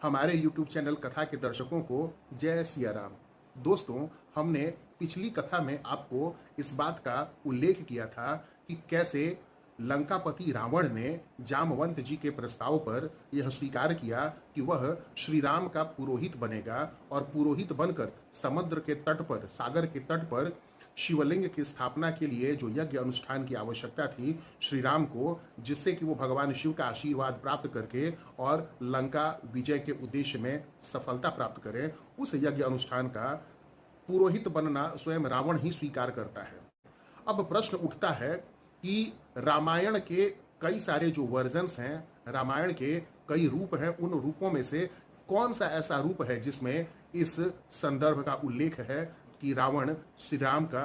हमारे YouTube channel कथा के दर्शकों को जय सिया राम। दोस्तों, हमने पिछली कथा में आपको इस बात का उल्लेख किया था कि कैसे लंकापति रावण ने जामवंत जी के प्रस्ताव पर यह स्वीकार किया कि वह श्री राम का पुरोहित बनेगा और पुरोहित बनकर समुद्र के तट पर, सागर के तट पर शिवलिंग की स्थापना के लिए जो यज्ञ अनुष्ठान की आवश्यकता थी श्री राम को, जिससे कि वो भगवान शिव का आशीर्वाद प्राप्त करके और लंका विजय के उद्देश्य में सफलता प्राप्त करें, उस यज्ञ अनुष्ठान का पुरोहित बनना स्वयं रावण ही स्वीकार करता है। अब प्रश्न उठता है कि रामायण के कई सारे जो वर्जन्स हैं, रामायण के कई रूप हैं, उन रूपों में से कौन सा ऐसा रूप है जिसमें इस संदर्भ का उल्लेख है कि रावण श्री राम का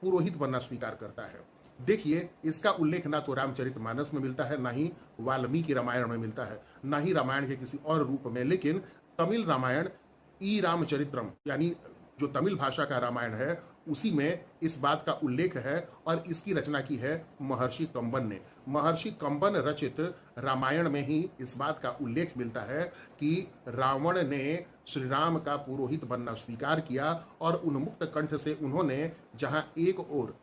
पुरोहित बनना स्वीकार करता है। देखिए, इसका उल्लेख ना तो रामचरितमानस में मिलता है, ना ही वाल्मीकि रामायण में मिलता है, ना ही रामायण के किसी और रूप में, लेकिन तमिल रामायण ई रामचरित्रम यानी जो तमिल भाषा का रामायण है उसी में इस बात का उल्लेख है और इसकी रचना की है महर्षि कंबन ने। महर्षि कंबन रचित रामायण में ही इस बात का उल्लेख मिलता है कि रावण ने श्री राम का पुरोहित बनना स्वीकार किया और उन्मुक्त कंठ से उन्होंने जहां एक ओर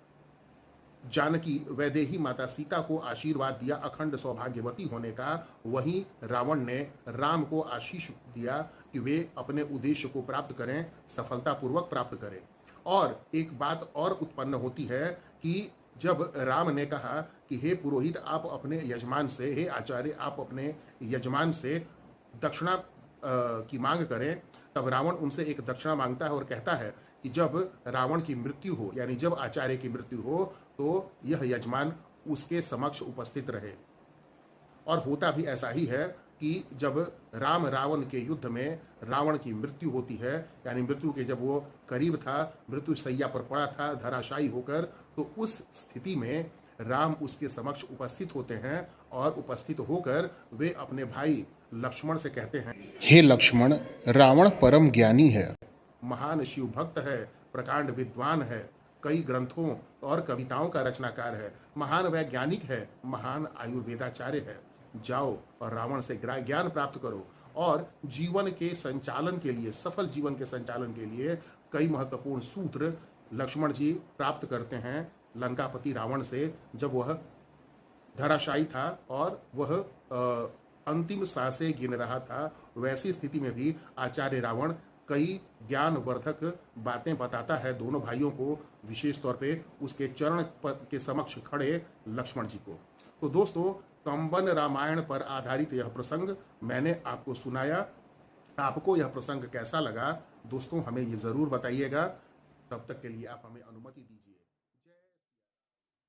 जानकी वैदेही माता सीता को आशीर्वाद दिया अखंड सौभाग्यवती होने का, वहीं रावण ने राम को आशीष दिया कि वे अपने उद्देश्य को प्राप्त करें, सफलतापूर्वक प्राप्त करें। और एक बात और उत्पन्न होती है कि जब राम ने कहा कि हे पुरोहित, आप अपने यजमान से, हे आचार्य, आप अपने यजमान से दक्षिणा की मांग करें, तब रावण उनसे एक दक्षिणा मांगता है और कहता है कि जब रावण की मृत्यु हो, यानी जब आचार्य की मृत्यु हो, तो यह यजमान उसके समक्ष उपस्थित रहे। और होता भी ऐसा ही है कि जब राम रावण के युद्ध में रावण की मृत्यु होती है, यानी मृत्यु के जब वो करीब था, मृत्यु शैया पर पड़ा था धराशायी होकर, तो उस स्थिति में राम उसके समक्ष उपस्थित होते हैं और उपस्थित होकर वे अपने भाई लक्ष्मण से कहते हैं, हे लक्ष्मण, रावण परम ज्ञानी है, महान शिव भक्त है, प्रकांड विद्वान है, कई ग्रंथों और कविताओं का रचनाकार है, महान वैज्ञानिक है, महान आयुर्वेदाचार्य है। जाओ और रावण से ज्ञान प्राप्त करो और जीवन के संचालन के लिए, सफल जीवन के संचालन के लिए कई महत्वपूर्ण सूत्र लक्ष्मण जी प्राप्त करते हैं लंकापति रावण से, जब वह धराशायी था और वह अंतिम सांसें गिन रहा था। वैसी स्थिति में भी आचार्य रावण कई ज्ञानवर्धक बातें बताता है दोनों भाइयों को, विशेष तौर पे उसके चरण के समक्ष खड़े लक्ष्मण जी को। तो दोस्तों, कंबन रामायण पर आधारित यह प्रसंग मैंने आपको सुनाया। आपको यह प्रसंग कैसा लगा दोस्तों, हमें ये जरूर बताइएगा। तब तक के लिए आप हमें अनुमति दीजिए।